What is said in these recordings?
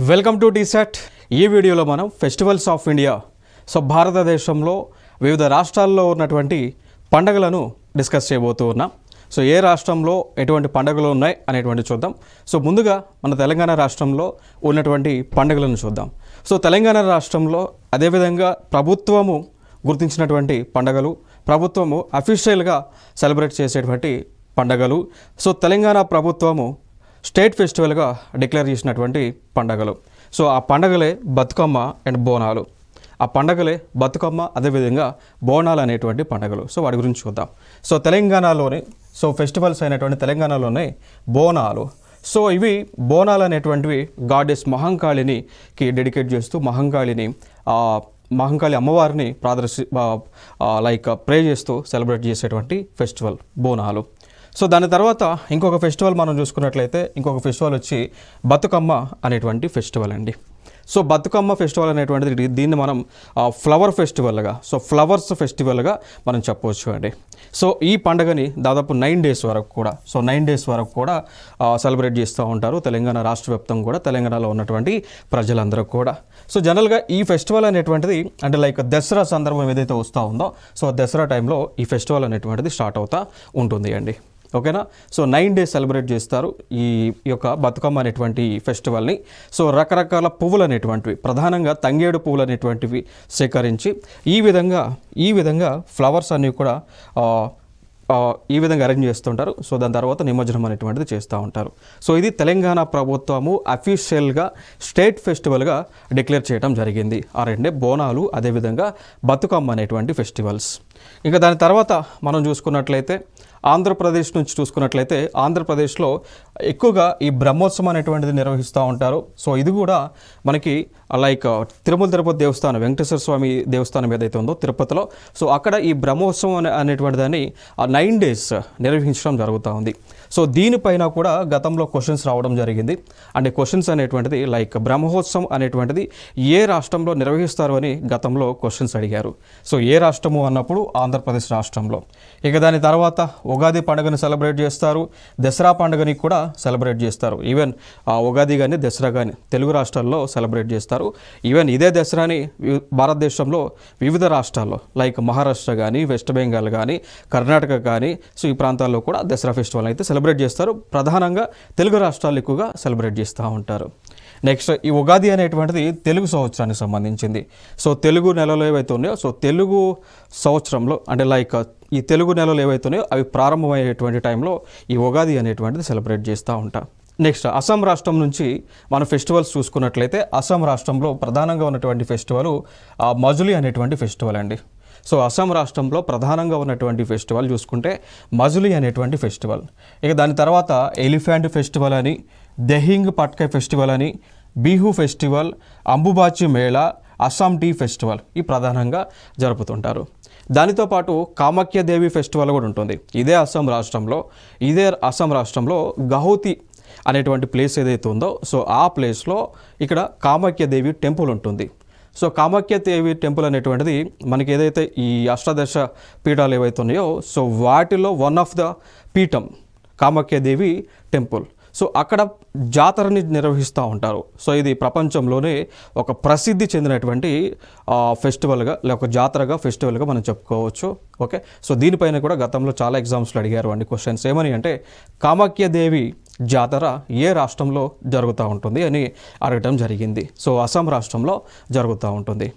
Welcome to టీసెట్. ఈ వీడియోలో మనం ఫెస్టివల్స్ ఆఫ్ ఇండియా, భారతదేశంలో వివిధ రాష్ట్రాల్లో ఉన్నటువంటి పండుగలను డిస్కస్ చేయబోతూ ఉన్నాం. ఏ రాష్ట్రంలో ఎటువంటి పండుగలు ఉన్నాయి అనేటువంటి చూద్దాం. ముందుగా మన తెలంగాణ రాష్ట్రంలో ఉన్నటువంటి పండుగలను చూద్దాం. తెలంగాణ రాష్ట్రంలో అదేవిధంగా ప్రభుత్వము గుర్తించినటువంటి పండుగలు, ప్రభుత్వము అఫీషియల్గా సెలబ్రేట్ చేసేటువంటి పండుగలు, తెలంగాణ ప్రభుత్వము స్టేట్ ఫెస్టివల్గా డిక్లేర్ చేసినటువంటి పండుగలు. ఆ పండుగలే బతుకమ్మ అండ్ బోనాలు. ఆ పండుగలే బతుకమ్మ అదేవిధంగా బోనాలు అనేటువంటి పండుగలు. వాటి గురించి చూద్దాం. తెలంగాణలోని ఫెస్టివల్స్ అయినటువంటి తెలంగాణలోనే బోనాలు. ఇవి బోనాలు అనేటువంటివి గాడెస్ మహంకాళికి డెడికేట్ చేస్తూ మహంకాళి అమ్మవారిని ప్రే చేస్తూ సెలబ్రేట్ చేసేటువంటి ఫెస్టివల్ బోనాలు. దాని తర్వాత ఇంకొక ఫెస్టివల్ మనం చూసుకున్నట్లయితే ఇంకొక ఫెస్టివల్ వచ్చి బతుకమ్మ అనేటువంటి ఫెస్టివల్ అండి. బతుకమ్మ ఫెస్టివల్ అనేటువంటిది దీన్ని మనం ఫ్లవర్ ఫెస్టివల్గా, ఫ్లవర్స్ ఫెస్టివల్గా మనం చెప్పవచ్చు అండి. ఈ పండుగని దాదాపు 9 days వరకు కూడా 9 days వరకు కూడా సెలబ్రేట్ చేస్తూ ఉంటారు తెలంగాణ రాష్ట్ర వ్యాప్తంగా కూడా, తెలంగాణలో ఉన్నటువంటి ప్రజలందరూ కూడా. జనరల్గా ఈ ఫెస్టివల్ అనేటువంటిది అంటే దసరా సందర్భం ఏదైతే వస్తూ ఉందో దసరా టైంలో ఈ ఫెస్టివల్ అనేటువంటిది స్టార్ట్ అవుతూ ఉంటుంది అండి. ఓకేనా. 9 days సెలబ్రేట్ చేస్తారు ఈ యొక్క బతుకమ్మ అనేటువంటి ఫెస్టివల్ని. రకరకాల పువ్వులు అనేటువంటివి, ప్రధానంగా తంగేడు పువ్వులు అనేటువంటివి సేకరించి ఈ విధంగా ఫ్లవర్స్ అన్నీ కూడా ఈ విధంగా అరేంజ్ చేస్తుంటారు. దాని తర్వాత నిమజ్జనం అనేటువంటిది చేస్తూ ఉంటారు. ఇది తెలంగాణ ప్రభుత్వము అఫీషియల్గా స్టేట్ ఫెస్టివల్గా డిక్లేర్ చేయడం జరిగింది. ఆ రెండే బోనాలు అదేవిధంగా బతుకమ్మ అనేటువంటి ఫెస్టివల్స్. ఇంకా దాని తర్వాత మనం చూసుకున్నట్లయితే ఆంధ్రప్రదేశ్ నుంచి చూసుకున్నట్లయితే ఆంధ్రప్రదేశ్లో ఎక్కువగా ఈ బ్రహ్మోత్సవం అనేటువంటిది నిర్వహిస్తూ ఉంటారు. ఇది కూడా మనకి తిరుమల తిరుపతి దేవస్థానం, వెంకటేశ్వర స్వామి దేవస్థానం ఏదైతే ఉందో తిరుపతిలో, అక్కడ ఈ బ్రహ్మోత్సవం అనేటువంటి దాన్ని 9 days నిర్వహించడం జరుగుతూ ఉంది. దీనిపైన కూడా గతంలో క్వశ్చన్స్ రావడం జరిగింది. అంటే క్వశ్చన్స్ అనేటువంటిది బ్రహ్మోత్సవం అనేటువంటిది ఏ రాష్ట్రంలో నిర్వహిస్తారు అని గతంలో క్వశ్చన్స్ అడిగారు. ఏ రాష్ట్రము అన్నప్పుడు ఆంధ్రప్రదేశ్ రాష్ట్రంలో. ఇక దాని తర్వాత ఉగాది పండుగని సెలబ్రేట్ చేస్తారు, దసరా పండుగని కూడా సెలబ్రేట్ చేస్తారు. ఈవెన్ ఉగాది కానీ దసరా కానీ తెలుగు రాష్ట్రాల్లో సెలబ్రేట్ చేస్తారు. ఈవెన్ ఇదే దసరాని భారతదేశంలో వివిధ రాష్ట్రాల్లో మహారాష్ట్ర కానీ, వెస్ట్ బెంగాల్ కానీ, కర్ణాటక కానీ ఈ ప్రాంతాల్లో కూడా దసరా ఫెస్టివల్ అయితే సెలబ్రేట్ చేస్తారు. ప్రధానంగా తెలుగు రాష్ట్రాలు ఎక్కువగా సెలబ్రేట్ చేస్తూ ఉంటారు. నెక్స్ట్ ఈ ఉగాది అనేటువంటిది తెలుగు సంవత్సరానికి సంబంధించింది. తెలుగు నెలలు ఏవైతే ఉన్నాయో తెలుగు సంవత్సరంలో అంటే ఈ తెలుగు నెలలు ఏవైతే ఉన్నాయో అవి ప్రారంభమయ్యేటువంటి టైంలో ఈ ఉగాది అనేటువంటిది సెలబ్రేట్ చేస్తూ ఉంటాం. నెక్స్ట్ అస్సాం రాష్ట్రం నుంచి మన ఫెస్టివల్స్ చూసుకున్నట్లయితే అస్సాం రాష్ట్రంలో ప్రధానంగా ఉన్నటువంటి ఫెస్టివల్ మజులి అనేటువంటి ఫెస్టివల్ అండి. అస్సాం రాష్ట్రంలో ప్రధానంగా ఉన్నటువంటి ఫెస్టివల్ చూసుకుంటే మజులి అనేటువంటి ఫెస్టివల్. ఇక దాని తర్వాత ఎలిఫెంట్ ఫెస్టివల్ అని, దెహింగ్ పట్కాయ్ ఫెస్టివల్ అని, Bihu festival, Ambubachi Mela, Assam tea festival ఈ ప్రధానంగా జరుపుతుంటారు. దానితో పాటు కామాఖ్యాదేవి ఫెస్టివల్ కూడా ఉంటుంది ఇదే అస్సాం రాష్ట్రంలో గౌహతి అనేటువంటి ప్లేస్ ఏదైతే ఉందో ఆ ప్లేస్లో ఇక్కడ కామాఖ్యాదేవి టెంపుల్ ఉంటుంది. కామాఖ్యాదేవి టెంపుల్ అనేటువంటిది మనకి ఏదైతే ఈ అష్టాదశ పీఠాలు ఏవైతే ఉన్నాయో వాటిలో వన్ ఆఫ్ ద పీఠం కామాఖ్యాదేవి టెంపుల్. అక్కడ జాతరని నిర్వహిస్తూ ఉంటారు. ఇది ప్రపంచంలోనే ఒక ప్రసిద్ధి చెందినటువంటి ఫెస్టివల్గా లేక జాతరగా ఫెస్టివల్గా మనం చెప్పుకోవచ్చు. ఓకే. దీనిపైన కూడా గతంలో చాలా ఎగ్జామ్స్లో అడిగారు అండి క్వశ్చన్స్. ఏమని అంటే కామాఖ్యాదేవి జాతర ఏ రాష్ట్రంలో జరుగుతూ ఉంటుంది అని అడగటం జరిగింది. అస్సాం రాష్ట్రంలో జరుగుతూ ఉంటుంది.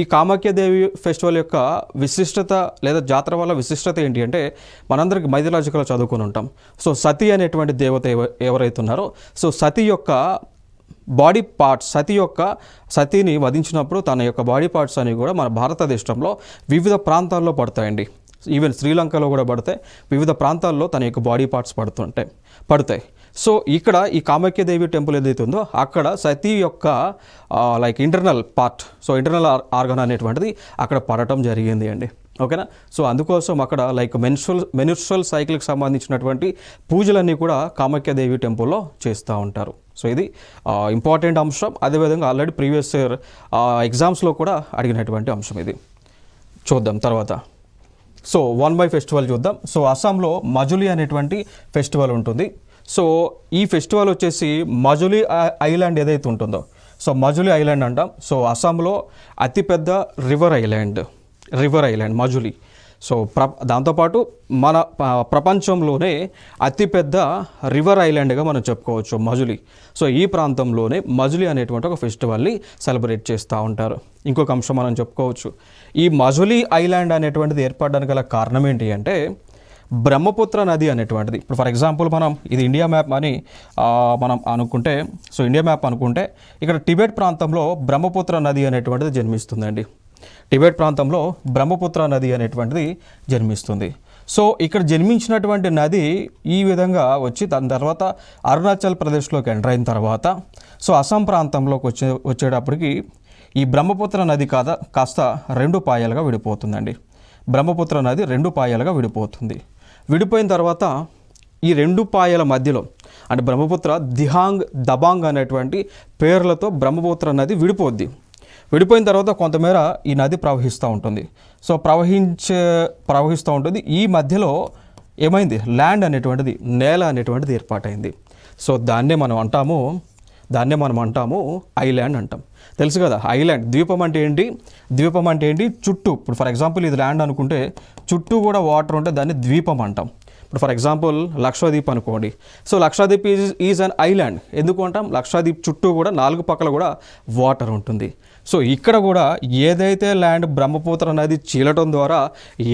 ఈ కామాఖ్యాదేవి ఫెస్టివల్ యొక్క విశిష్టత లేదా జాతర వల్ల విశిష్టత ఏంటి అంటే మనందరికి మైథలాజికల్గా చదువుకుని ఉంటాం. సతీ అనేటువంటి దేవత ఎవరైతే ఉన్నారో సతీ యొక్క బాడీ పార్ట్స్, సతీని వధించినప్పుడు తన యొక్క బాడీ పార్ట్స్ అనేవి కూడా మన భారతదేశంలో వివిధ ప్రాంతాల్లో పడతాయండి. ఈవెన్ శ్రీలంకలో కూడా పడతాయి. వివిధ ప్రాంతాల్లో తన యొక్క బాడీ పార్ట్స్ పడతాయి. ఇక్కడ ఈ కామాఖ్యాదేవి టెంపుల్ ఏదైతే ఉందో అక్కడ సతీ యొక్క ఇంటర్నల్ పార్ట్, ఇంటర్నల్ ఆర్గన్ అనేటువంటిది అక్కడ పడటం జరిగింది అండి. ఓకేనా. అందుకోసం అక్కడ మెన్స్ట్రువల్ సైకిల్కి సంబంధించినటువంటి పూజలన్నీ కూడా కామాఖ్యాదేవి టెంపుల్లో చేస్తూ ఉంటారు. ఇది ఇంపార్టెంట్ అంశం. అదేవిధంగా ఆల్రెడీ ప్రీవియస్ ఇయర్ ఎగ్జామ్స్లో కూడా అడిగినటువంటి అంశం ఇది. చూద్దాం తర్వాత. 1 by ఫెస్టివల్ చూద్దాం. అస్సాంలో మజులి అనేటువంటి ఫెస్టివల్ ఉంటుంది. సో ఈ ఫెస్టివల్ వచ్చేసి మజులీ ఐలాండ్ ఏదైతే ఉంటుందో, సో మజులీ ఐలాండ్ అంటాం. సో అస్సాంలో అతిపెద్ద రివర్ ఐలాండ్ మజులీ. సో దాంతోపాటు మన ప్రపంచంలోనే అతిపెద్ద రివర్ ఐలాండ్గా మనం చెప్పుకోవచ్చు మజులీ. సో ఈ ప్రాంతంలోనే మజులీ అనేటువంటి ఒక ఫెస్టివల్ని సెలబ్రేట్ చేస్తూ ఉంటారు. ఇంకొక అంశం మనం చెప్పుకోవచ్చు, ఈ మజులీ ఐలాండ్ అనేటువంటిది ఏర్పడడానికి గల కారణం ఏంటి అంటే బ్రహ్మపుత్ర నది అనేటువంటిది. ఇప్పుడు ఫర్ ఎగ్జాంపుల్ మనం ఇది ఇండియా మ్యాప్ అని మనం అనుకుంటే, సో ఇండియా మ్యాప్ అనుకుంటే ఇక్కడ టిబెట్ ప్రాంతంలో బ్రహ్మపుత్ర నది అనేటువంటిది జన్మిస్తుందండి. టిబెట్ ప్రాంతంలో బ్రహ్మపుత్ర నది అనేటువంటిది జన్మిస్తుంది. సో ఇక్కడ జన్మించినటువంటి నది ఈ విధంగా వచ్చి దాని తర్వాత అరుణాచల్ ప్రదేశ్లోకి ఎంటర్ అయిన తర్వాత సో అస్సాం ప్రాంతంలోకి వచ్చేటప్పటికి ఈ బ్రహ్మపుత్ర నది కాస్త 2 పాయలుగా విడిపోతుందండి. బ్రహ్మపుత్ర నది 2 పాయలుగా విడిపోతుంది. విడిపోయిన తర్వాత ఈ 2 పాయల మధ్యలో అంటే బ్రహ్మపుత్ర దిహాంగ్ దబాంగ్ అనేటువంటి పేర్లతో బ్రహ్మపుత్ర నది విడిపోయిన తర్వాత కొంతమేర ఈ నది ప్రవహిస్తూ ఉంటుంది. సో ప్రవహిస్తూ ఉంటుంది. ఈ మధ్యలో ఏమైంది, ల్యాండ్ అనేటువంటిది, నేల అనేటువంటిది ఏర్పాటైంది. సో దాన్నే మనం అంటాము ఐలాండ్ అంటాం. తెలుసు కదా ఐలాండ్. ద్వీపం అంటే ఏంటి, చుట్టూ. ఇప్పుడు ఫర్ ఎగ్జాంపుల్ ఇది ల్యాండ్ అనుకుంటే చుట్టూ కూడా వాటర్ ఉంటే దాన్ని ద్వీపం అంటాం. ఇప్పుడు ఫర్ ఎగ్జాంపుల్ లక్షద్వీప్ అనుకోండి. So Lakshadweep is an island. ఎందుకు అంటాం, లక్షద్వీప్ చుట్టూ కూడా 4 పక్కల కూడా వాటర్ ఉంటుంది. సో ఇక్కడ కూడా ఏదైతే ల్యాండ్ బ్రహ్మపుత్ర నది చీలటం ద్వారా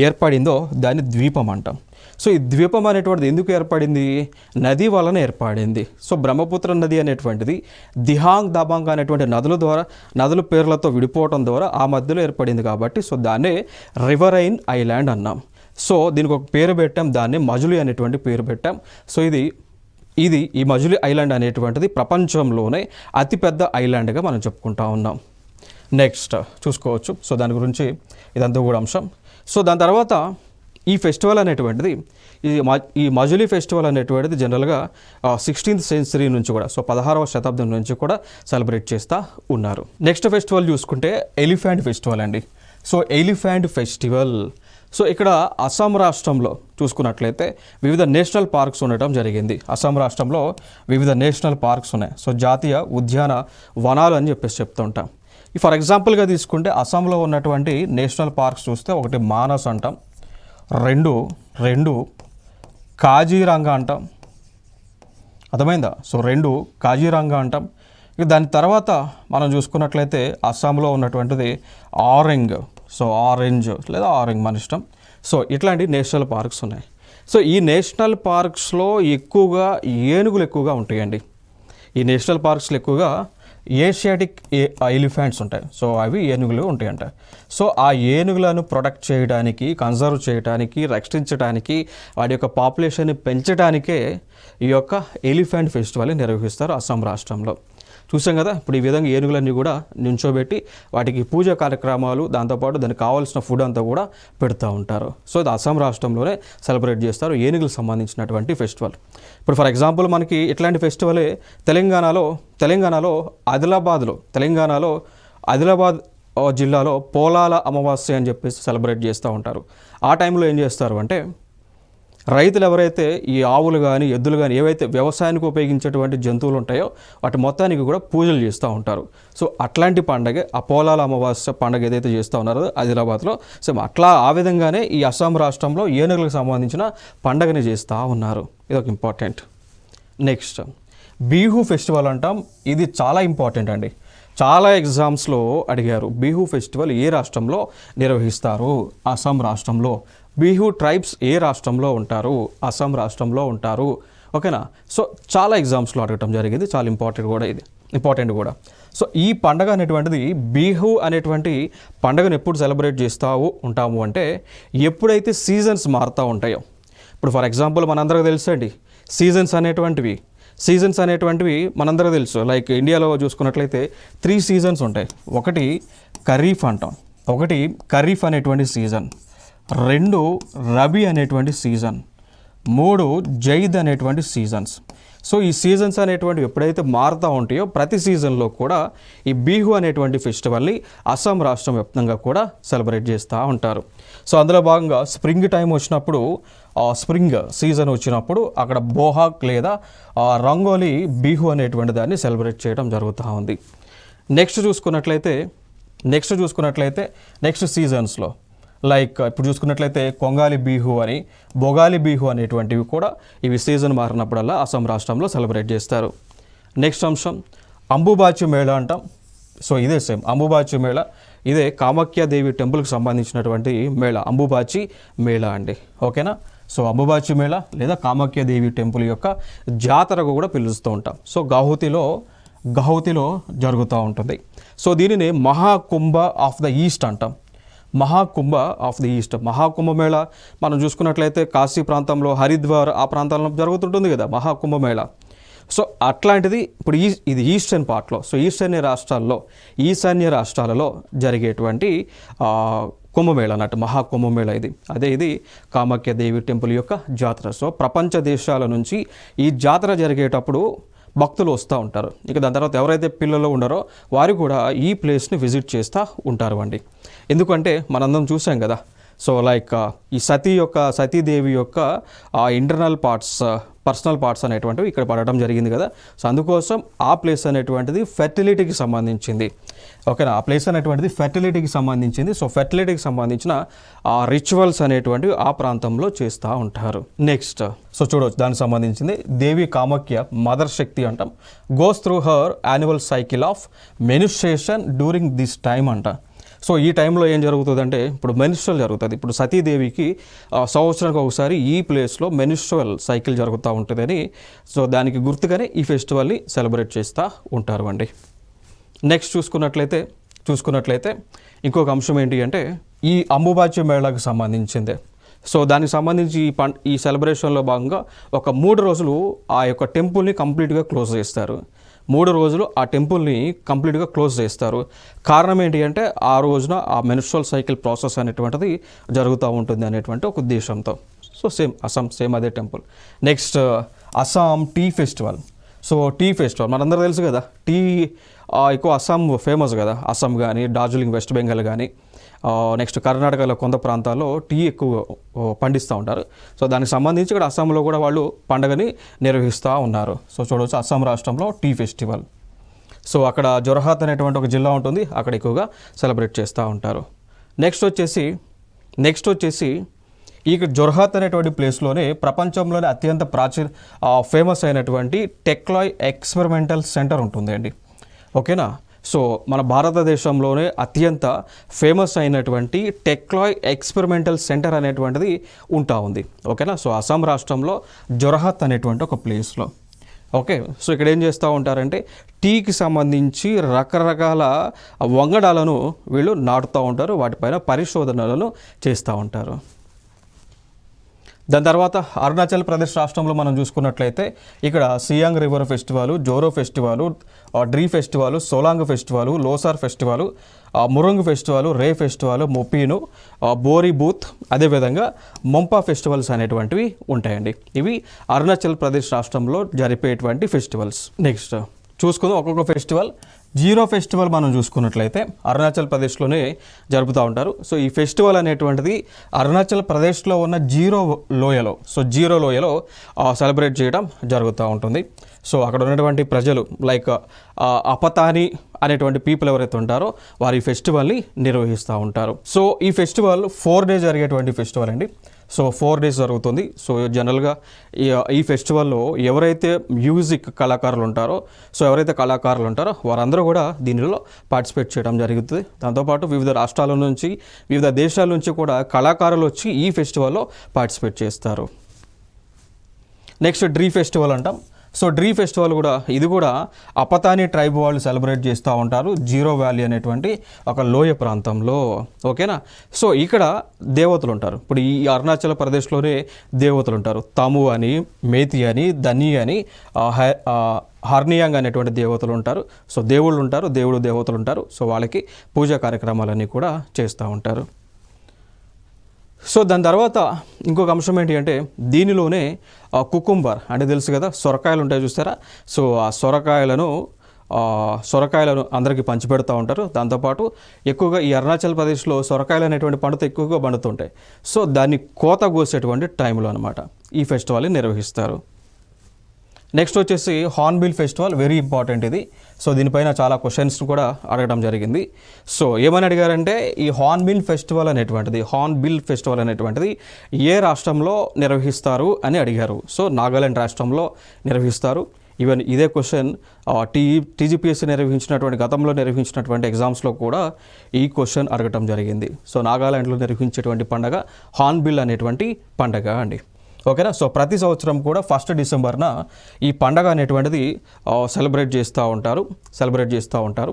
ఏర్పడిందో దాన్ని ద్వీపం అంటాం. సో ఈ ద్వీపం అనేటువంటిది ఎందుకు ఏర్పడింది, నది వలన ఏర్పడింది. సో బ్రహ్మపుత్ర నది అనేటువంటిది దిహాంగ్ దబాంగ్ అనేటువంటి నదుల పేర్లతో విడిపోవటం ద్వారా ఆ మధ్యలో ఏర్పడింది కాబట్టి సో దాన్నే రివరైన్ ఐలాండ్ అన్నాం. సో దీనికి ఒక పేరు పెట్టాం, దాన్ని మజులీ అనేటువంటి పేరు పెట్టాం. సో ఈ మజులీ ఐలాండ్ అనేటువంటిది ప్రపంచంలోనే అతిపెద్ద ఐలాండ్గా మనం చెప్పుకుంటా ఉన్నాం. నెక్స్ట్ చూసుకోవచ్చు. సో దాని గురించి ఇదంతా కూడా అంశం. సో దాని తర్వాత ఈ ఫెస్టివల్ అనేటువంటిది ఈ మజులీ ఫెస్టివల్ అనేటువంటిది జనరల్గా 16th సెంచరీ నుంచి కూడా, సో 16వ శతాబ్దం నుంచి కూడా సెలబ్రేట్ చేస్తూ ఉన్నారు. నెక్స్ట్ ఫెస్టివల్ చూసుకుంటే ఎలిఫెంట్ ఫెస్టివల్ అండి. సో ఎలిఫెంట్ ఫెస్టివల్, సో ఇక్కడ అస్సాం రాష్ట్రంలో చూసుకున్నట్లయితే వివిధ నేషనల్ పార్క్స్ ఉండటం జరిగింది. అస్సాం రాష్ట్రంలో వివిధ నేషనల్ పార్క్స్ ఉన్నాయి. సో జాతీయ ఉద్యాన వనాలు అని చెప్తూ ఉంటాం. ఫర్ ఎగ్జాంపుల్గా తీసుకుంటే అస్సాంలో ఉన్నటువంటి నేషనల్ పార్క్స్ చూస్తే ఒకటి మానస్ అంటాం, రెండు కాజీరంగా అంటాం. అర్థమైందా? సో 2 కాజీరంగా అంటాం. ఇక దాని తర్వాత మనం చూసుకున్నట్లయితే అస్సాంలో ఉన్నటువంటిది ఆరెంజ్, సో ఆరెంజ్ లేదా ఆరెంజ్ మన ఇష్టం. సో ఇట్లాంటి నేషనల్ పార్క్స్ ఉన్నాయి. సో ఈ నేషనల్ పార్క్స్లో ఎక్కువగా ఏనుగులు ఎక్కువగా ఉంటాయండి. ఈ నేషనల్ పార్క్స్లో ఎక్కువగా ఏషియాటిక్ ఎలిఫెంట్స్ ఉంటాయి. సో అవి ఏనుగులు ఉంటాయంట. సో ఆ ఏనుగులను ప్రొటెక్ట్ చేయడానికి, కన్జర్వ్ చేయడానికి, రక్షించడానికి, వాటి యొక్క పాపులేషన్ని పెంచడానికే ఈ యొక్క ఎలిఫెంట్ ఫెస్టివల్ని నిర్వహిస్తారు అస్సాం రాష్ట్రంలో. చూసాం కదా, ఇప్పుడు ఈ విధంగా ఏనుగులన్నీ కూడా నించోబెట్టి వాటికి పూజా కార్యక్రమాలు, దాంతోపాటు దానికి కావాల్సిన ఫుడ్ అంతా కూడా పెడతా ఉంటారు. సో ఇది అస్సాం రాష్ట్రంలోనే సెలబ్రేట్ చేస్తారు ఏనుగులకు సంబంధించినటువంటి ఫెస్టివల్. ఇప్పుడు ఫర్ ఎగ్జాంపుల్ మనకి ఇట్లాంటి ఫెస్టివలే తెలంగాణలో ఆదిలాబాద్ జిల్లాలో పోలాల అమావాస్య అని చెప్పేసి సెలబ్రేట్ చేస్తూ ఉంటారు. ఆ టైంలో ఏం చేస్తారు అంటే రైతులు ఎవరైతే ఈ ఆవులు కానీ ఎద్దులు కానీ ఏవైతే వ్యవసాయానికి ఉపయోగించేటువంటి జంతువులు ఉంటాయో వాటి మొత్తానికి కూడా పూజలు చేస్తూ ఉంటారు. సో అట్లాంటి పండగ పోలాల అమావాస్య పండుగ ఏదైతే చేస్తూ ఉన్నారో ఆదిలాబాద్లో, సో ఆ విధంగానే ఈ అస్సాం రాష్ట్రంలో ఏనుగులకు సంబంధించిన పండగని చేస్తూ ఉన్నారు. ఇది ఒక ఇంపార్టెంట్. నెక్స్ట్ బిహు ఫెస్టివల్ అంటాం. ఇది చాలా ఇంపార్టెంట్ అండి. చాలా ఎగ్జామ్స్లో అడిగారు, బిహు ఫెస్టివల్ ఏ రాష్ట్రంలో నిర్వహిస్తారు? అస్సాం రాష్ట్రంలో. బిహు ట్రైబ్స్ ఏ రాష్ట్రంలో ఉంటారు? అస్సాం రాష్ట్రంలో ఉంటారు. ఓకేనా? సో చాలా ఎగ్జామ్స్లో అడగటం జరిగింది. చాలా ఇంపార్టెంట్ కూడా. సో ఈ పండగ అనేటువంటిది, బిహు అనేటువంటి పండుగను ఎప్పుడు సెలబ్రేట్ చేస్తూ ఉంటాము అంటే ఎప్పుడైతే సీజన్స్ మారుతూ ఉంటాయో. ఇప్పుడు ఫర్ ఎగ్జాంపుల్ మనందరికీ తెలుసండి సీజన్స్ అనేటువంటివి మనందరికీ తెలుసు. లైక్ ఇండియాలో చూసుకున్నట్లయితే 3 సీజన్స్ ఉంటాయి. ఒకటి ఖరీఫ్ అనేటువంటి సీజన్, 2 రబీ అనేటువంటి సీజన్, 3 జైద్ అనేటువంటి సీజన్స్. సో ఈ సీజన్స్ అనేటువంటివి ఎప్పుడైతే మారుతూ ఉంటాయో ప్రతి సీజన్లో కూడా ఈ బిహు అనేటువంటి ఫెస్టివల్ని అస్సాం రాష్ట్రం వ్యాప్తంగా కూడా సెలబ్రేట్ చేస్తూ ఉంటారు. సో అందులో భాగంగా స్ప్రింగ్ టైం వచ్చినప్పుడు, స్ప్రింగ్ సీజన్ వచ్చినప్పుడు అక్కడ బోహాక్ లేదా రంగోలీ బిహు అనేటువంటి దాన్ని సెలబ్రేట్ చేయడం జరుగుతూ ఉంది. నెక్స్ట్ చూసుకున్నట్లయితే నెక్స్ట్ సీజన్స్లో లైక్ ఇప్పుడు చూసుకున్నట్లయితే కొంగాలి బిహు అని, బొగాలి బిహు అనేటువంటివి కూడా ఇవి సీజన్ మారినప్పుడల్లా అస్సాం రాష్ట్రంలో సెలబ్రేట్ చేస్తారు. నెక్స్ట్ అంశం అంబుబాచి మేళా అంటాం. సో ఇదే సేమ్ అంబుబాచి మేళా, ఇదే కామాఖ్యాదేవి టెంపుల్కి సంబంధించినటువంటి మేళా, అంబుబాచి మేళా అండి. ఓకేనా. సో అంబుబాచి మేళా లేదా కామాఖ్యాదేవి టెంపుల్ యొక్క జాతరకు కూడా పిలుస్తూ ఉంటాం. సో గౌహతిలో జరుగుతూ ఉంటుంది. సో దీనిని మహాకుంభ ఆఫ్ ద ఈస్ట్ అంటాం. Maha Kumbh of the east. Maha Kumbh Mela మనం చూసుకున్నట్లయితే కాశీ ప్రాంతంలో, హరిద్వార్ ఆ ప్రాంతాల్లో జరుగుతుంటుంది కదా మహాకుంభమేళ. సో అట్లాంటిది ఇప్పుడు ఇది ఈస్టర్న్ పార్ట్లో, సో ఈశాన్య రాష్ట్రాలలో జరిగేటువంటి కుంభమేళ అన్నట్టు, మహాకుంభమేళ ఇది కామాఖ్యాదేవి టెంపుల్ యొక్క జాతర. సో ప్రపంచ దేశాల నుంచి ఈ జాతర జరిగేటప్పుడు భక్తులు వస్తూ ఉంటారు. ఇక దాని తర్వాత ఎవరైతే పిల్లలు ఉన్నారో వారు కూడా ఈ ప్లేస్ని విజిట్ చేస్తూ ఉంటారు అండి. ఎందుకంటే మనందరం చూసాం కదా, సో లైక్ ఈ సతీదేవి యొక్క ఇంటర్నల్ పర్సనల్ పార్ట్స్ అనేటువంటివి ఇక్కడ పడటం జరిగింది కదా. సో అందుకోసం ఆ ప్లేస్ అనేటువంటిది ఫెర్టిలిటీకి సంబంధించింది. ఓకేనా, ఆ ప్లేస్ అనేటువంటిది ఫెర్టిలిటీకి సంబంధించింది. సో ఫెర్టిలిటీకి సంబంధించిన రిచువల్స్ అనేటువంటివి ఆ ప్రాంతంలో చేస్తూ ఉంటారు. నెక్స్ట్ సో చూడవచ్చు, దానికి సంబంధించింది దేవి కామాఖ్య మదర్ శక్తి అంటాం. Goes through her annual cycle of menstruation during this time అంట. సో ఈ టైంలో ఏం జరుగుతుందంటే ఇప్పుడు మెన్స్ట్రువల్ జరుగుతుంది. ఇప్పుడు సతీదేవికి సంవత్సరానికి ఒకసారి ఈ ప్లేస్లో మెన్స్ట్రువల్ సైకిల్ జరుగుతూ ఉంటుందని, సో దానికి గుర్తుగానే ఈ ఫెస్టివల్ని సెలబ్రేట్ చేస్తూ ఉంటారు అండి. నెక్స్ట్ చూసుకున్నట్లయితే ఇంకొక అంశం ఏంటి అంటే ఈ అంబుబాచి మేళాకు సంబంధించిందే. సో దానికి సంబంధించి ఈ సెలబ్రేషన్లో భాగంగా ఒక 3 రోజులు ఆ యొక్క టెంపుల్ని కంప్లీట్గా క్లోజ్ చేస్తారు. 3 రోజులు ఆ టెంపుల్ని కంప్లీట్గా క్లోజ్ చేస్తారు. కారణం ఏంటి అంటే ఆ రోజున ఆ మెన్స్ట్రువల్ సైకిల్ ప్రాసెస్ అనేటువంటిది జరుగుతూ ఉంటుంది అనేటువంటి ఒక ఉద్దేశంతో. సో సేమ్ అదే temple. Next Assam tea festival. So tea festival మనందరూ తెలుసు కదా, టీ ఎక్కువ అస్సాం ఫేమస్ కదా. అస్సాం కానీ, డార్జిలింగ్ వెస్ట్ బెంగాల్ కానీ, నెక్స్ట్ కర్ణాటకలో కొంత ప్రాంతాల్లో టీ ఎక్కువ పండిస్తూ ఉంటారు. సో దానికి సంబంధించి ఇక్కడ అస్సాంలో కూడా వాళ్ళు పండుగని నిర్వహిస్తూ ఉన్నారు. సో చూడవచ్చు అస్సాం రాష్ట్రంలో టీ ఫెస్టివల్. సో అక్కడ జొరహాత్ అనేటువంటి ఒక జిల్లా ఉంటుంది, అక్కడ ఎక్కువగా సెలబ్రేట్ చేస్తూ ఉంటారు. నెక్స్ట్ వచ్చేసి ఈ జొరహాత్ అనేటువంటి ప్లేస్లోనే ప్రపంచంలోనే అత్యంత ఫేమస్ అయినటువంటి టెక్లాయ్ ఎక్స్పెరిమెంటల్ సెంటర్ ఉంటుంది అండి. ఓకేనా. సో మన భారతదేశంలోనే అత్యంత ఫేమస్ అయినటువంటి టెక్లాయ్ ఎక్స్పెరిమెంటల్ సెంటర్ అనేటువంటిది ఉంటా ఉంది. ఓకేనా. సో అస్సాం రాష్ట్రంలో జొరహాత్ అనేటువంటి ఒక ప్లేస్లో. ఓకే. సో ఇక్కడ ఏం చేస్తూ ఉంటారంటే టీకి సంబంధించి రకరకాల వంగడాలను వీళ్ళు నాటుతూ ఉంటారు, వాటిపైన పరిశోధనలను చేస్తూ ఉంటారు. దాని తర్వాత అరుణాచల్ ప్రదేశ్ రాష్ట్రంలో మనం చూసుకున్నట్లయితే ఇక్కడ Siang river festival, Ziro festival, Dree festival, Solung festival, Losar festival, Murung festival, Reh festival, Mopin, Boori Boot, అదేవిధంగా మొంపా ఫెస్టివల్స్ అనేటువంటివి ఉంటాయండి. ఇవి అరుణాచల్ ప్రదేశ్ రాష్ట్రంలో జరిపేటువంటి ఫెస్టివల్స్. నెక్స్ట్ చూసుకుందాం ఒక్కొక్క ఫెస్టివల్. జీరో ఫెస్టివల్ మనం చూసుకున్నట్లయితే అరుణాచల్ ప్రదేశ్లోనే జరుపుతూ ఉంటారు. సో ఈ ఫెస్టివల్ అనేటువంటిది అరుణాచల్ ప్రదేశ్లో ఉన్న జీరో లోయలో సెలబ్రేట్ చేయడం జరుగుతూ ఉంటుంది. సో అక్కడ ఉన్నటువంటి ప్రజలు లైక్ అపతాని అనేటువంటి పీపుల్ ఎవరైతే ఉంటారో వారు ఈ ఫెస్టివల్ని నిర్వహిస్తూ ఉంటారు. సో ఈ ఫెస్టివల్ 4 days జరిగేటువంటి ఫెస్టివల్ అండి. సో 4 days జరుగుతుంది. సో జనరల్గా ఈ ఫెస్టివల్లో ఎవరైతే మ్యూజిక్ కళాకారులు ఉంటారో వారందరూ కూడా దీనిలో పార్టిసిపేట్ చేయడం జరుగుతుంది. దాంతోపాటు వివిధ రాష్ట్రాల నుంచి, వివిధ దేశాల నుంచి కూడా కళాకారులు వచ్చి ఈ ఫెస్టివల్లో పార్టిసిపేట్ చేస్తారు. నెక్స్ట్ డ్రీ ఫెస్టివల్ అంటాం. సో డ్రీ ఫెస్టివల్ ఇది కూడా అపతాని ట్రైబ్ వాళ్ళు సెలబ్రేట్ చేస్తూ ఉంటారు, జీరో వ్యాలీ అనేటువంటి ఒక లోయ ప్రాంతంలో. ఓకేనా. సో ఇక్కడ దేవతలు ఉంటారు. ఇప్పుడు ఈ అరుణాచల్ ప్రదేశ్లోనే దేవతలు ఉంటారు. తము అని, మేతి అని, ధని అని, హర్నియాంగ్ అనేటువంటి దేవతలు ఉంటారు. సో దేవతలు ఉంటారు. సో వాళ్ళకి పూజా కార్యక్రమాలన్నీ కూడా చేస్తూ ఉంటారు. సో దాని తర్వాత ఇంకొక అంశం ఏంటి అంటే దీనిలోనే కుకుంబర్ అంటే తెలుసు కదా, సొరకాయలు ఉంటాయి చూస్తారా. సో ఆ సొరకాయలను అందరికీ పంచిపెడతా ఉంటారు. దాంతోపాటు ఎక్కువగా ఈ అరుణాచల్ ప్రదేశ్లో సొరకాయలు అనేటువంటి పండుగ ఎక్కువగా పండుతుంటాయి. సో దాన్ని కోత కోసేటువంటి టైంలో అనమాట ఈ ఫెస్టివల్ని నిర్వహిస్తారు. నెక్స్ట్ వచ్చేసి హార్న్బిల్ ఫెస్టివల్, వెరీ ఇంపార్టెంట్ ఇది. సో దీనిపైన చాలా క్వశ్చన్స్ కూడా అడగడం జరిగింది. సో ఏమని అడిగారంటే ఈ హార్న్బిల్ ఫెస్టివల్ అనేటువంటిది ఏ రాష్ట్రంలో నిర్వహిస్తారు అని అడిగారు. సో నాగాలాండ్ రాష్ట్రంలో నిర్వహిస్తారు. ఈవెన్ ఇదే క్వశ్చన్ టీజీపీఎస్సీ గతంలో నిర్వహించినటువంటి ఎగ్జామ్స్లో కూడా ఈ క్వశ్చన్ అడగటం జరిగింది. సో నాగాలాండ్లో నిర్వహించేటువంటి పండగ హార్న్బిల్ అనేటువంటి పండగ అండి. ఓకేనా. సో ప్రతి సంవత్సరం కూడా 1 డిసెంబర్న ఈ పండగ అనేటువంటిది సెలబ్రేట్ చేస్తూ ఉంటారు.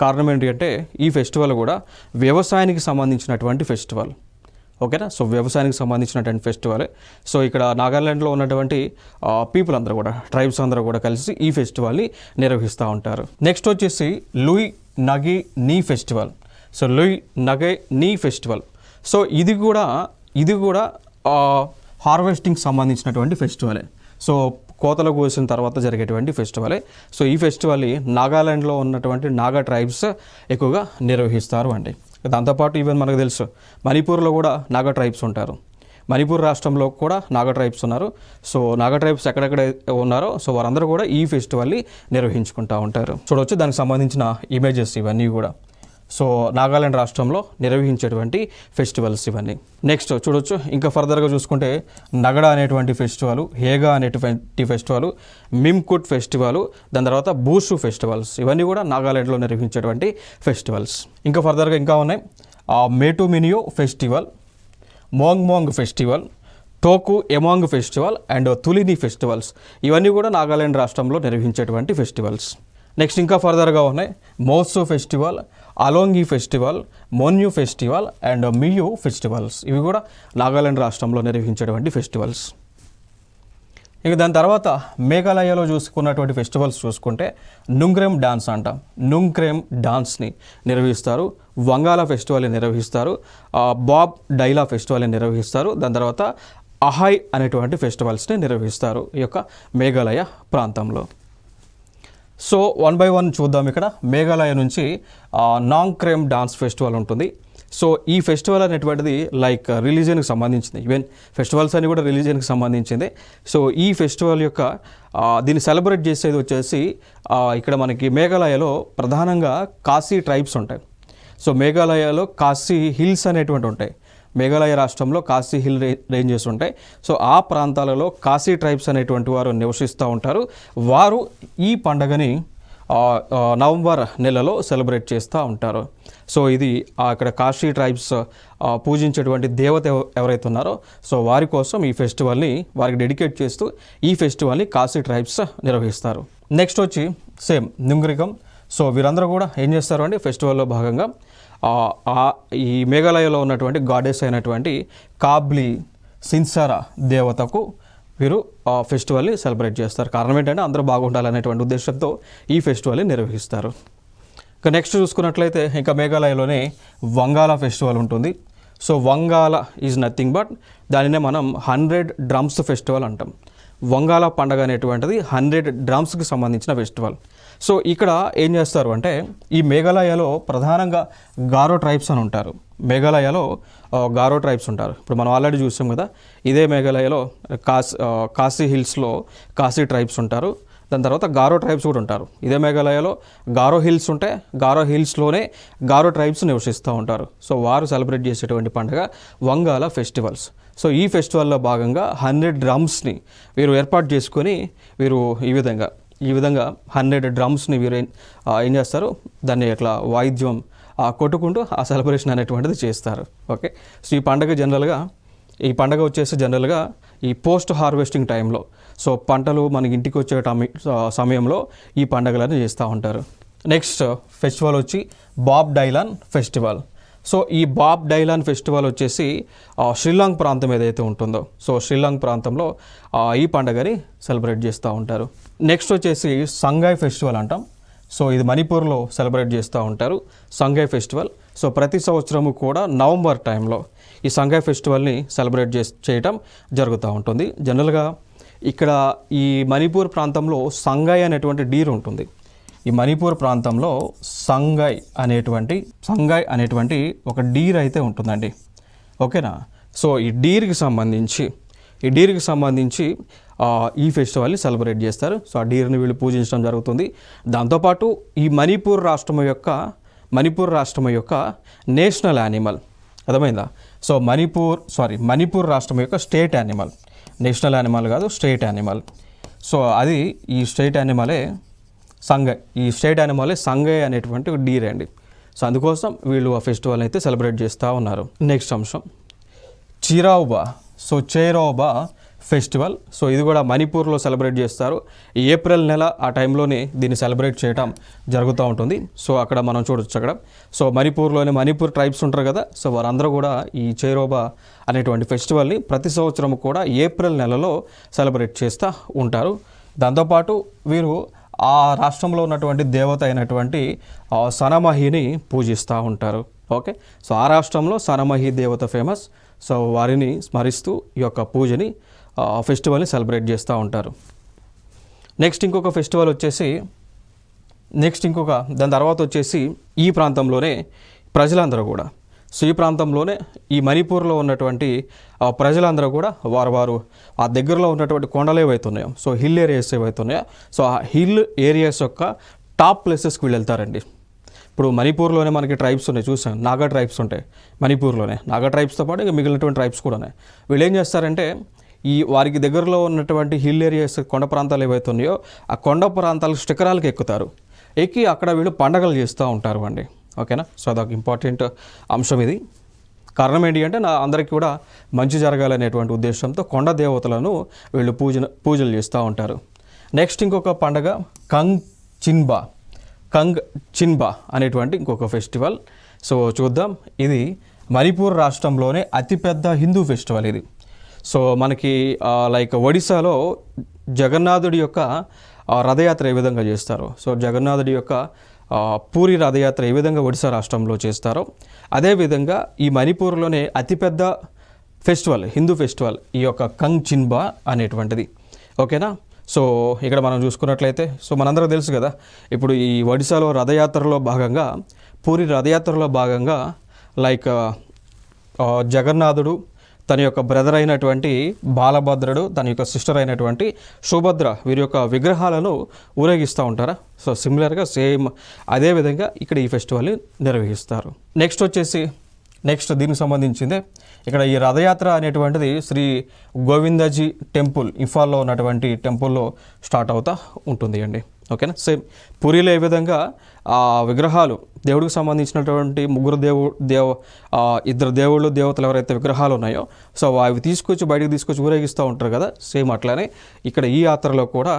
కారణం ఏంటి అంటే ఈ ఫెస్టివల్ కూడా వ్యవసాయానికి సంబంధించినటువంటి ఫెస్టివల్. ఓకేనా. సో వ్యవసాయానికి సంబంధించినటువంటి ఫెస్టివల్. సో ఇక్కడ నాగాలాండ్లో ఉన్నటువంటి పీపుల్ అందరూ కూడా, ట్రైబ్స్ అందరూ కూడా కలిసి ఈ ఫెస్టివల్ని నిర్వహిస్తూ ఉంటారు. నెక్స్ట్ వచ్చేసి లూయ్ నగే నీ ఫెస్టివల్. సో లూయ్ నగే నీ ఫెస్టివల్. సో ఇది కూడా హార్వెస్టింగ్ సంబంధించినటువంటి ఫెస్టివలే. సో కోతలు కోసిన తర్వాత జరిగేటువంటి ఫెస్టివలే. సో ఈ ఫెస్టివల్ని నాగాలాండ్లో ఉన్నటువంటి నాగా ట్రైబ్స్ ఎక్కువగా నిర్వహిస్తారు అండి. దాంతోపాటు ఈవెన్ మనకు తెలుసు మణిపూర్లో కూడా నాగా ట్రైబ్స్ ఉంటారు. మణిపూర్ రాష్ట్రంలో కూడా నాగా ట్రైబ్స్ ఉన్నారు. సో నాగా ట్రైబ్స్ ఎక్కడెక్కడ ఉన్నారో సో వారందరూ కూడా ఈ ఫెస్టివల్ని నిర్వహించుకుంటూ ఉంటారు. చూడవచ్చు దానికి సంబంధించిన ఇమేజెస్ ఇవన్నీ కూడా. సో నాగాలాండ్ రాష్ట్రంలో నిర్వహించేటువంటి ఫెస్టివల్స్ ఇవన్నీ. నెక్స్ట్ చూడొచ్చు ఇంకా ఫర్దర్గా చూసుకుంటే నగడా అనేటువంటి ఫెస్టివల్, హేగా అనేటువంటి ఫెస్టివల్, మిమ్కుట్ ఫెస్టివల్, దాని తర్వాత బూషు ఫెస్టివల్స్, ఇవన్నీ కూడా నాగాలాండ్లో నిర్వహించేటువంటి ఫెస్టివల్స్. ఇంకా ఫర్దర్గా ఇంకా ఉన్నాయి మేటుమినియో ఫెస్టివల్, మోంగ్ ఫెస్టివల్, టోకు ఎమాంగ్ ఫెస్టివల్ అండ్ తులిని ఫెస్టివల్స్, ఇవన్నీ కూడా నాగాలాండ్ రాష్ట్రంలో నిర్వహించేటువంటి ఫెస్టివల్స్. నెక్స్ట్ ఇంకా ఫర్దర్గా ఉన్నాయి Moatsu festival, Aoling festival, Monyu festival and Miu festivals, ఇవి కూడా నాగాలాండ్ రాష్ట్రంలో నిర్వహించేటువంటి ఫెస్టివల్స్. ఇక దాని తర్వాత మేఘాలయలో చూసుకున్నటువంటి ఫెస్టివల్స్ చూసుకుంటే నుంగ్రేమ్ డాన్స్ అంటాం. నుంగ్రేమ్ డాన్స్ని నిర్వహిస్తారు. వంగాల ఫెస్టివల్ని నిర్వహిస్తారు. బాబ్ డైలా ఫెస్టివల్ని నిర్వహిస్తారు. దాని తర్వాత అహాయ్ అనేటువంటి ఫెస్టివల్స్ని నిర్వహిస్తారు ఈ యొక్క మేఘాలయ ప్రాంతంలో. సో 1 by 1 చూద్దాం. ఇక్కడ మేఘాలయ నుంచి నాంగ్క్రేమ్ డాన్స్ ఫెస్టివల్ ఉంటుంది. సో ఈ ఫెస్టివల్ అనేటువంటిది లైక్ రిలీజియన్కి సంబంధించింది. ఈవెన్ ఫెస్టివల్స్ అన్ని కూడా రిలీజియన్కి సంబంధించింది. సో ఈ ఫెస్టివల్ యొక్క దీన్ని సెలబ్రేట్ చేసేది వచ్చేసి ఇక్కడ మనకి మేఘాలయలో ప్రధానంగా కాశీ ట్రైబ్స్ ఉంటాయి. సో మేఘాలయలో కాశీ హిల్స్ అనేటువంటి ఉంటాయి. మేఘాలయ రాష్ట్రంలో కాశీ హిల్ రేంజెస్ ఉంటాయి. సో ఆ ప్రాంతాలలో కాశీ ట్రైబ్స్ అనేటువంటి వారు నివసిస్తూ ఉంటారు. వారు ఈ పండగని నవంబర్ నెలలో సెలబ్రేట్ చేస్తూ ఉంటారు. సో ఇది అక్కడ కాశీ ట్రైబ్స్ పూజించేటువంటి దేవత ఎవరైతే ఉన్నారో సో వారి కోసం ఈ ఫెస్టివల్ని వారికి డెడికేట్ చేస్తూ ఈ ఫెస్టివల్ని కాశీ ట్రైబ్స్ నిర్వహిస్తారు. నెక్స్ట్ వచ్చి సేమ్ నుంగ్రికం. సో వీరందరూ కూడా ఏం చేస్తారు అంటే ఫెస్టివల్లో భాగంగా ఈ మేఘాలయలో ఉన్నటువంటి గాడెస్ అయినటువంటి కాబ్లీ సిన్సారా దేవతకు వీరు ఫెస్టివల్ని సెలబ్రేట్ చేస్తారు. కారణం ఏంటంటే అందరూ బాగుండాలనేటువంటి ఉద్దేశంతో ఈ ఫెస్టివల్ని నిర్వహిస్తారు. ఇక నెక్స్ట్ చూసుకున్నట్లయితే ఇంకా మేఘాలయలోనే వంగాల ఫెస్టివల్ ఉంటుంది. So Vangala is nothing but దానినే మనం 100 డ్రమ్స్ ఫెస్టివల్ అంటాం. వంగాల పండగ అనేటువంటిది 100 డ్రమ్స్కి సంబంధించిన ఫెస్టివల్. సో ఇక్కడ ఏం చేస్తారు అంటే ఈ మేఘాలయలో ప్రధానంగా గారో ట్రైబ్స్ అని ఉంటారు. మేఘాలయలో గారో ట్రైబ్స్ ఉంటారు. ఇప్పుడు మనం ఆల్రెడీ చూసాం కదా, ఇదే మేఘాలయలో కాశీ హిల్స్లో కాశీ ట్రైబ్స్ ఉంటారు. దాని తర్వాత గారో ట్రైబ్స్ కూడా ఉంటారు. ఇదే మేఘాలయలో గారో హిల్స్ ఉంటాయి. గారో హిల్స్లోనే గారో ట్రైబ్స్ నివసిస్తూ ఉంటారు. సో వారు సెలబ్రేట్ చేసేటువంటి పండుగ వంగాల ఫెస్టివల్స్. సో ఈ ఫెస్టివల్లో భాగంగా 100 డ్రమ్స్ని వీరు ఏర్పాటు చేసుకొని వీరు ఈ విధంగా 100 డ్రమ్స్ని వీరు ఏం చేస్తారు, దాన్ని ఇట్లా వాయిద్యం కొట్టుకుంటూ ఆ సెలబ్రేషన్ అనేటువంటిది చేస్తారు. ఓకే. సో ఈ పండగ వచ్చేసి జనరల్గా ఈ పోస్ట్ హార్వెస్టింగ్ టైంలో, సో పంటలు మనకి ఇంటికి వచ్చే సమయంలో ఈ పండుగలను చేస్తూ ఉంటారు. నెక్స్ట్ ఫెస్టివల్ వచ్చి బాబ్ డైలాన్ ఫెస్టివల్. సో ఈ బాబ్ డైలాన్ ఫెస్టివల్ వచ్చేసి శ్రీలంక ప్రాంతం ఏదైతే ఉంటుందో సో శ్రీలంక ప్రాంతంలో ఈ పండుగని సెలబ్రేట్ చేస్తూ ఉంటారు. నెక్స్ట్ వచ్చేసి సంగాయ్ ఫెస్టివల్ అంటాం. సో ఇది మణిపూర్లో సెలబ్రేట్ చేస్తూ ఉంటారు సంగాయ్ ఫెస్టివల్. సో ప్రతి సంవత్సరము కూడా నవంబర్ టైంలో ఈ సంగాయ్ ఫెస్టివల్ని సెలబ్రేట్ చేయటం జరుగుతూ ఉంటుంది. జనరల్గా ఇక్కడ ఈ మణిపూర్ ప్రాంతంలో సంగాయ్ అనేటువంటి డీర్ ఉంటుంది. ఈ మణిపూర్ ప్రాంతంలో సంగాయ్ అనేటువంటి ఒక డీర్ అయితే ఉంటుందండి. ఓకేనా. సో ఈ డీర్కి సంబంధించి ఈ ఫెస్టివల్ని సెలబ్రేట్ చేస్తారు. సో ఆ డీర్ని వీళ్ళు పూజించడం జరుగుతుంది. దాంతోపాటు ఈ మణిపూర్ రాష్ట్రం యొక్క నేషనల్ యానిమల్, అర్థమైందా? సో మణిపూర్ రాష్ట్రం యొక్క స్టేట్ యానిమల్, నేషనల్ యానిమల్ కాదు, స్టేట్ యానిమల్. సో అది ఈ స్టేట్ యానిమలే సంగాయ్ అనేటువంటి ఒక డీర్ అండి. సో అందుకోసం వీళ్ళు ఆ ఫెస్టివల్ అయితే సెలబ్రేట్ చేస్తూ ఉన్నారు. నెక్స్ట్ అంశం చైరాఓబా ఫెస్టివల్. సో ఇది కూడా మణిపూర్లో సెలబ్రేట్ చేస్తారు. ఏప్రిల్ నెల ఆ టైంలోనే దీన్ని సెలబ్రేట్ చేయడం జరుగుతూ ఉంటుంది. సో అక్కడ మనం చూడొచ్చు అక్కడ. సో మణిపూర్ ట్రైబ్స్ ఉంటారు కదా, సో వారందరూ కూడా ఈ చైరాఓబా అనేటువంటి ఫెస్టివల్ని ప్రతి సంవత్సరం కూడా ఏప్రిల్ నెలలో సెలబ్రేట్ చేస్తూ ఉంటారు. దాంతోపాటు వీరు ఆ రాష్ట్రంలో ఉన్నటువంటి దేవత అయినటువంటి సనమహిని పూజిస్తూ ఉంటారు. ఓకే. సో ఆ రాష్ట్రంలో సనమహి దేవత ఫేమస్. సో వారిని స్మరిస్తూ ఈ యొక్క పూజని ఫెస్టివల్ని సెలబ్రేట్ చేస్తూ ఉంటారు. నెక్స్ట్ దాని తర్వాత వచ్చేసి ఈ ప్రాంతంలోనే ప్రజలందరూ కూడా, సో ఈ ప్రాంతంలోనే ఈ మణిపూర్లో ఉన్నటువంటి ప్రజలందరూ కూడా వారు ఆ దగ్గరలో ఉన్నటువంటి కొండలు ఏవైతున్నాయో, సో హిల్ ఏరియాస్ ఏవైతున్నాయో, సో ఆ హిల్ ఏరియాస్ యొక్క టాప్ ప్లేసెస్కి వీళ్ళు వెళ్తారండి. ఇప్పుడు మణిపూర్లోనే మనకి ట్రైబ్స్ ఉన్నాయి, చూసాం, నాగా ట్రైబ్స్ ఉంటాయి మణిపూర్లోనే. నాగా ట్రైబ్స్తో పాటు ఇంకా మిగిలినటువంటి ట్రైబ్స్ కూడా ఉన్నాయి. వీళ్ళు ఏం చేస్తారంటే ఈ వారికి దగ్గరలో ఉన్నటువంటి హిల్ ఏరియాస్, కొండ ప్రాంతాలు ఏవైతే ఉన్నాయో ఆ కొండ ప్రాంతాల శిఖరాలకు ఎక్కుతారు. ఎక్కి అక్కడ వీళ్ళు పండగలు చేస్తూ ఉంటారు అండి. ఓకేనా. సో అదొక ఇంపార్టెంట్ అంశం. ఇది కారణం ఏంటి అంటే అందరికీ కూడా మంచి జరగాలనేటువంటి ఉద్దేశంతో కొండ దేవతలను వీళ్ళు పూజలు చేస్తూ ఉంటారు. నెక్స్ట్ ఇంకొక పండగ కంగ్ చిన్బా అనేటువంటి ఇంకొక ఫెస్టివల్. సో చూద్దాం. ఇది మణిపూర్ రాష్ట్రంలోనే అతిపెద్ద హిందూ ఫెస్టివల్ ఇది. సో మనకి లైక్ ఒడిశాలో జగన్నాథుడి యొక్క రథయాత్ర ఏ విధంగా చేస్తారో, సో జగన్నాథుడి యొక్క పూరి రథయాత్ర ఏ విధంగా ఒడిశా రాష్ట్రంలో చేస్తారో అదేవిధంగా ఈ మణిపూర్లోనే అతిపెద్ద ఫెస్టివల్, హిందూ ఫెస్టివల్ ఈ యొక్క కంగ్ చిన్బా అనేటువంటిది. ఓకేనా. సో ఇక్కడ మనం చూసుకున్నట్లయితే, సో మనందరికీ తెలుసు కదా, ఇప్పుడు ఈ ఒడిశాలో పూరి రథయాత్రలో భాగంగా లైక్ జగన్నాథుడు తన యొక్క బ్రదర్ అయినటువంటి బాలభద్రుడు, తన యొక్క సిస్టర్ అయినటువంటి సుభద్ర, వీరి యొక్క విగ్రహాలను ఊరేగిస్తూ ఉంటారా. సో సిమిలర్గా సేమ్ అదే విధంగా ఇక్కడ ఈ ఫెస్టివల్ని నిర్వహిస్తారు. నెక్స్ట్ దీనికి సంబంధించిందే ఇక్కడ ఈ రథయాత్ర అనేటువంటిది శ్రీ గోవిందజీ టెంపుల్, ఇంఫాల్లో ఉన్నటువంటి టెంపుల్లో స్టార్ట్ అవుతూ ఉంటుంది అండి. ఓకేనా. సేమ్ పూరిలో ఏ విధంగా ఆ విగ్రహాలు దేవుడికి సంబంధించినటువంటి ఇద్దరు దేవతలు ఎవరైతే విగ్రహాలు ఉన్నాయో, సో అవి బయటకు తీసుకొచ్చి ఊరేగిస్తూ ఉంటారు కదా, సేమ్ అట్లానే ఇక్కడ ఈ యాత్రలో కూడా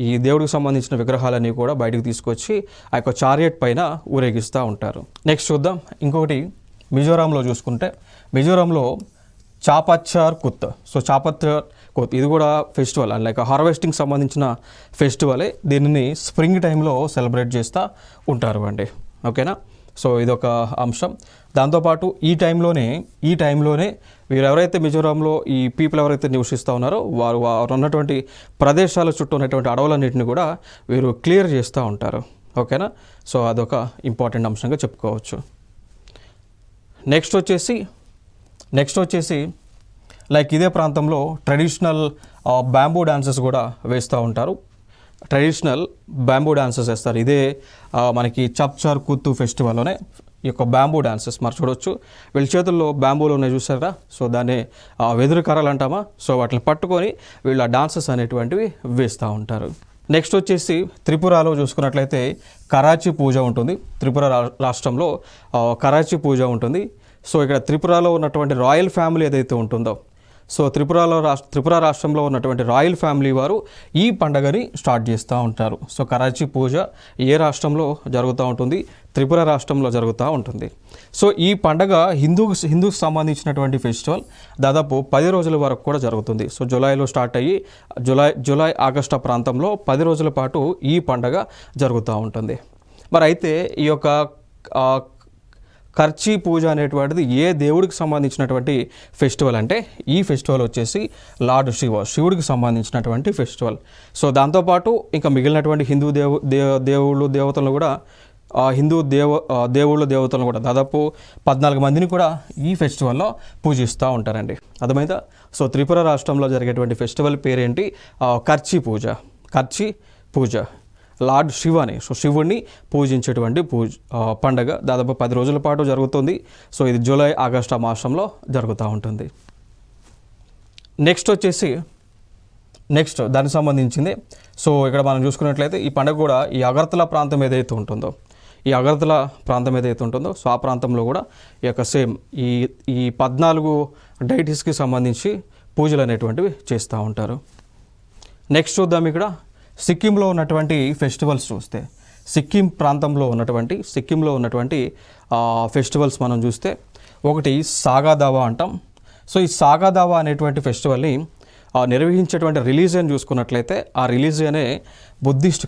ఈ దేవుడికి సంబంధించిన విగ్రహాలన్నీ కూడా బయటకు తీసుకొచ్చి ఆ యొక్క చారియట్ పైన ఊరేగిస్తూ ఉంటారు. నెక్స్ట్ చూద్దాం. ఇంకొకటి మిజోరాంలో చూసుకుంటే, మిజోరాంలో చాపచ్చర్ కుత్. సో చాపచ్చర్ కుత్ ఇది కూడా ఫెస్టివల్, లైక్ హార్వెస్టింగ్ సంబంధించిన ఫెస్టివలే. దీనిని స్ప్రింగ్ టైంలో సెలబ్రేట్ చేస్తూ ఉంటారు అండి. ఓకేనా. సో ఇదొక అంశం. దాంతోపాటు ఈ టైంలోనే వీరు ఎవరైతే మిజోరాంలో ఈ పీపుల్ ఎవరైతే నివసిస్తూ ఉన్నారో వారు ఉన్నటువంటి ప్రదేశాల చుట్టూ ఉన్నటువంటి అడవులన్నింటినీ కూడా వీరు క్లియర్ చేస్తూ ఉంటారు. ఓకేనా. సో అదొక ఇంపార్టెంట్ అంశంగా చెప్పుకోవచ్చు. నెక్స్ట్ వచ్చేసి లైక్ ఇదే ప్రాంతంలో ట్రెడిషనల్ బ్యాంబూ డాన్సెస్ కూడా వేస్తూ ఉంటారు. ట్రెడిషనల్ బ్యాంబూ డాన్సెస్ వేస్తారు. ఇదే మనకి చప్చార్ కుత్తు ఫెస్టివల్లోనే ఈ యొక్క బ్యాంబూ డాన్సెస్ మరి చూడవచ్చు. వీళ్ళ చేతుల్లో బ్యాంబూలు ఉన్నాయి చూసారా. సో దాన్ని వెదురు కర్రలు అంటామా. సో వాటిని పట్టుకొని వీళ్ళ డాన్సెస్ అనేటువంటివి వేస్తూ ఉంటారు. నెక్స్ట్ వచ్చేసి త్రిపురలో చూసుకున్నట్లయితే కరాచీ పూజ ఉంటుంది. త్రిపుర రాష్ట్రంలో కరాచీ పూజ ఉంటుంది. సో ఇక్కడ త్రిపురలో ఉన్నటువంటి రాయల్ ఫ్యామిలీ ఏదైతే ఉంటుందో, సో త్రిపుర రాష్ట్రంలో ఉన్నటువంటి రాయల్ ఫ్యామిలీ వారు ఈ పండగని స్టార్ట్ చేస్తూ ఉంటారు. సో కరాచీ పూజ ఏ రాష్ట్రంలో జరుగుతూ ఉంటుంది? త్రిపుర రాష్ట్రంలో జరుగుతూ ఉంటుంది. సో ఈ పండగ హిందూకి సంబంధించినటువంటి ఫెస్టివల్ దాదాపు 10 రోజుల వరకు కూడా జరుగుతుంది. సో జూలైలో స్టార్ట్ అయ్యి జూలై ఆగస్టు ప్రాంతంలో 10 రోజుల పాటు ఈ పండగ జరుగుతూ ఉంటుంది. మరి అయితే ఈ యొక్క కర్చీ పూజ అనేటువంటిది ఏ దేవుడికి సంబంధించినటువంటి ఫెస్టివల్ అంటే ఈ ఫెస్టివల్ వచ్చేసి లార్డ్ శివుడికి సంబంధించినటువంటి ఫెస్టివల్. సో దాంతోపాటు ఇంకా మిగిలినటువంటి హిందూ దేవుళ్ళు దేవతలను కూడా హిందూ దేవుళ్ళు దేవతలను కూడా దాదాపు 14 మందిని కూడా ఈ ఫెస్టివల్లో పూజిస్తూ ఉంటారండి. అర్థమైందా? సో త్రిపుర రాష్ట్రంలో జరిగేటువంటి ఫెస్టివల్ పేరేంటి? కర్చీ పూజ. లార్డ్ శివని, సో శివుడిని పూజించేటువంటి పండగ దాదాపు 10 రోజుల పాటు జరుగుతుంది. సో ఇది జూలై ఆగస్టు మాసంలో జరుగుతూ ఉంటుంది. నెక్స్ట్ దానికి సంబంధించింది. సో ఇక్కడ మనం చూసుకున్నట్లయితే ఈ పండుగ కూడా ఈ అగర్తల ప్రాంతం ఏదైతే ఉంటుందో సో ఆ ప్రాంతంలో కూడా ఈ యొక్క సేమ్ ఈ 14 డైటీస్కి సంబంధించి పూజలు అనేటువంటివి చేస్తూ ఉంటారు. నెక్స్ట్ చూద్దాం. ఇక్కడ సిక్కింలో ఉన్నటువంటి ఫెస్టివల్స్ చూస్తే సిక్కిం ప్రాంతంలో ఉన్నటువంటి ఫెస్టివల్స్ మనం చూస్తే ఒకటి సాగాదావా అంటాం. సో ఈ సాగాదావా అనేటువంటి ఫెస్టివల్ని నిర్వహించేటువంటి రిలీజియన్ చూసుకున్నట్లయితే ఆ రిలీజియనే బుద్ధిస్ట్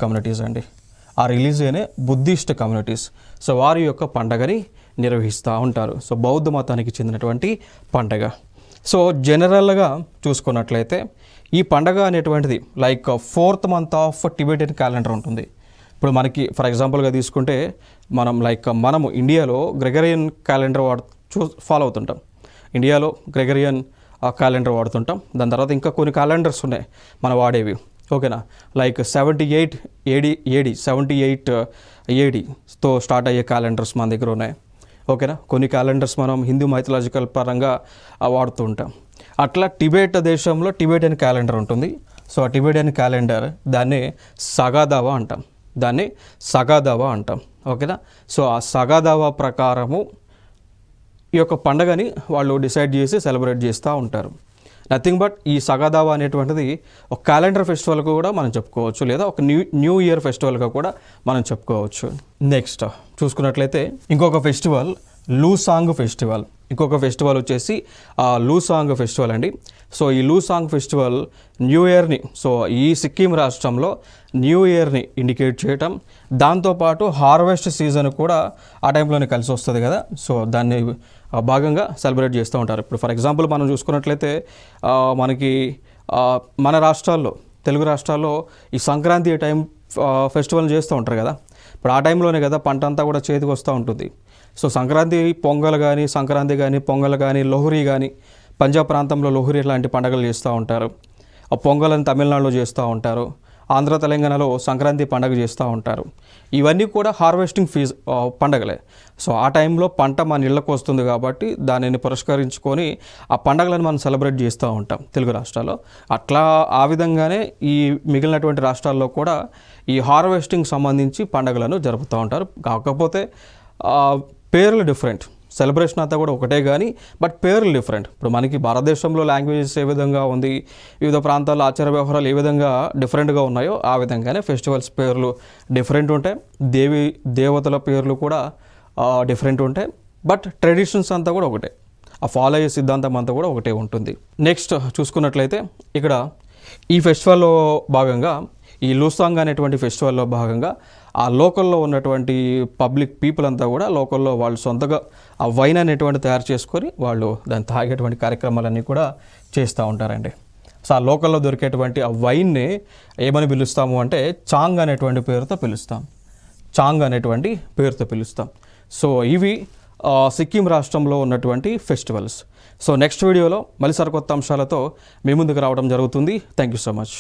కమ్యూనిటీస్. సో వారి యొక్క పండగని నిర్వహిస్తూ ఉంటారు. సో బౌద్ధ మతానికి చెందినటువంటి పండగ. సో జనరల్గా చూసుకున్నట్లయితే ఈ పండగ అనేటువంటిది like 4th month of Tibetan calendar ఉంటుంది. ఇప్పుడు మనకి ఫర్ ఎగ్జాంపుల్గా తీసుకుంటే మనము ఇండియాలో గ్రెగరియన్ క్యాలెండర్ ఫాలో అవుతుంటాం. ఇండియాలో గ్రెగరియన్ క్యాలెండర్ వాడుతుంటాం. దాని తర్వాత ఇంకా కొన్ని క్యాలెండర్స్ ఉన్నాయి మనం వాడేవి. ఓకేనా? లైక్ 78 ADతో స్టార్ట్ అయ్యే క్యాలెండర్స్ మన దగ్గర ఉన్నాయి. ఓకేనా? కొన్ని క్యాలెండర్స్ మనం హిందూ మైథలాజికల్ పరంగా వాడుతూ ఉంటాం. అట్లా టిబెట్ దేశంలో టిబెటియన్ క్యాలెండర్ ఉంటుంది. సో ఆ టిబెటియన్ క్యాలెండర్ దాన్ని సగాదావా అంటాం. ఓకేనా? సో ఆ సగాదావా ప్రకారము ఈ యొక్క పండగని వాళ్ళు డిసైడ్ చేసి సెలబ్రేట్ చేస్తూ ఉంటారు. నథింగ్ బట్ ఈ సగాదావా అనేటువంటిది ఒక క్యాలెండర్ ఫెస్టివల్గా కూడా మనం చెప్పుకోవచ్చు, లేదా ఒక న్యూ ఇయర్ ఫెస్టివల్గా కూడా మనం చెప్పుకోవచ్చు. నెక్స్ట్ చూసుకున్నట్లయితే ఇంకొక ఫెస్టివల్ లూసాంగ్ వచ్చేసి లూసాంగ్ ఫెస్టివల్ అండి. సో ఈ లూసాంగ్ ఫెస్టివల్ న్యూ ఇయర్ని, సో ఈ సిక్కిం రాష్ట్రంలో న్యూ ఇయర్ని ఇండికేట్ చేయటం, దాంతోపాటు హార్వెస్ట్ సీజన్ కూడా ఆ టైంలోనే కలిసి వస్తుంది కదా. సో దాన్ని భాగంగా సెలబ్రేట్ చేస్తూ ఉంటారు. ఇప్పుడు ఫర్ ఎగ్జాంపుల్ మనం చూసుకున్నట్లయితే మనకి మన రాష్ట్రాల్లో, తెలుగు రాష్ట్రాల్లో ఈ సంక్రాంతి టైం ఫెస్టివల్ చేస్తూ ఉంటారు కదా. ఇప్పుడు ఆ టైంలోనే కదా పంట అంతా కూడా చేతికి వస్తూ ఉంటుంది. సో సంక్రాంతి పొంగల్ కానీ లోహరీ కానీ, పంజాబ్ ప్రాంతంలో లోహరీ లాంటి పండుగలు చేస్తూ ఉంటారు. ఆ పొంగల్ని తమిళనాడులో చేస్తూ ఉంటారు. ఆంధ్ర తెలంగాణలో సంక్రాంతి పండుగ చేస్తూ ఉంటారు. ఇవన్నీ కూడా హార్వెస్టింగ్ పండగలే. సో ఆ టైంలో పంట మన ఇళ్ళకు వస్తుంది కాబట్టి దానిని పురస్కరించుకొని ఆ పండగలను మనం సెలబ్రేట్ చేస్తూ ఉంటాం తెలుగు రాష్ట్రాల్లో. అట్లా ఆ విధంగానే ఈ మిగిలినటువంటి రాష్ట్రాల్లో కూడా ఈ హార్వెస్టింగ్ సంబంధించి పండుగలను జరుపుతూ ఉంటారు. కాకపోతే పేర్లు డిఫరెంట్, సెలబ్రేషన్ అంతా కూడా ఒకటే కానీ బట్ పేర్లు డిఫరెంట్. ఇప్పుడు మనకి భారతదేశంలో లాంగ్వేజెస్ ఏ విధంగా ఉంది, వివిధ ప్రాంతాల్లో ఆచార వ్యవహారాలు ఏ విధంగా డిఫరెంట్గా ఉన్నాయో ఆ విధంగానే ఫెస్టివల్స్ పేర్లు డిఫరెంట్ ఉంటాయి. దేవతల పేర్లు కూడా డిఫరెంట్ ఉంటాయి. బట్ ట్రెడిషన్స్ అంతా కూడా ఒకటే, ఆ ఫాలో అయ్యే సిద్ధాంతం అంతా కూడా ఒకటే ఉంటుంది. నెక్స్ట్ చూసుకున్నట్లయితే ఇక్కడ ఈ ఫెస్టివల్లో భాగంగా, ఈ లూసాంగ్ అనేటువంటి ఫెస్టివల్లో భాగంగా ఆ లోకల్లో ఉన్నటువంటి పీపుల్ అంతా కూడా లోకల్లో వాళ్ళు సొంతగా ఆ వైన్ అనేటువంటి తయారు చేసుకొని వాళ్ళు దాన్ని తాగేటువంటి కార్యక్రమాలన్నీ కూడా చేస్తూ ఉంటారండి. సో ఆ లోకల్లో దొరికేటువంటి ఆ వైన్ని ఏమని పిలుస్తాము అంటే చాంగ్ అనేటువంటి పేరుతో పిలుస్తాం. సో ఇవి సిక్కిం రాష్ట్రంలో ఉన్నటువంటి ఫెస్టివల్స్. సో నెక్స్ట్ వీడియోలో మళ్ళీ సరికొత్త అంశాలతో మీ ముందుకు రావడం జరుగుతుంది. Thank you so much.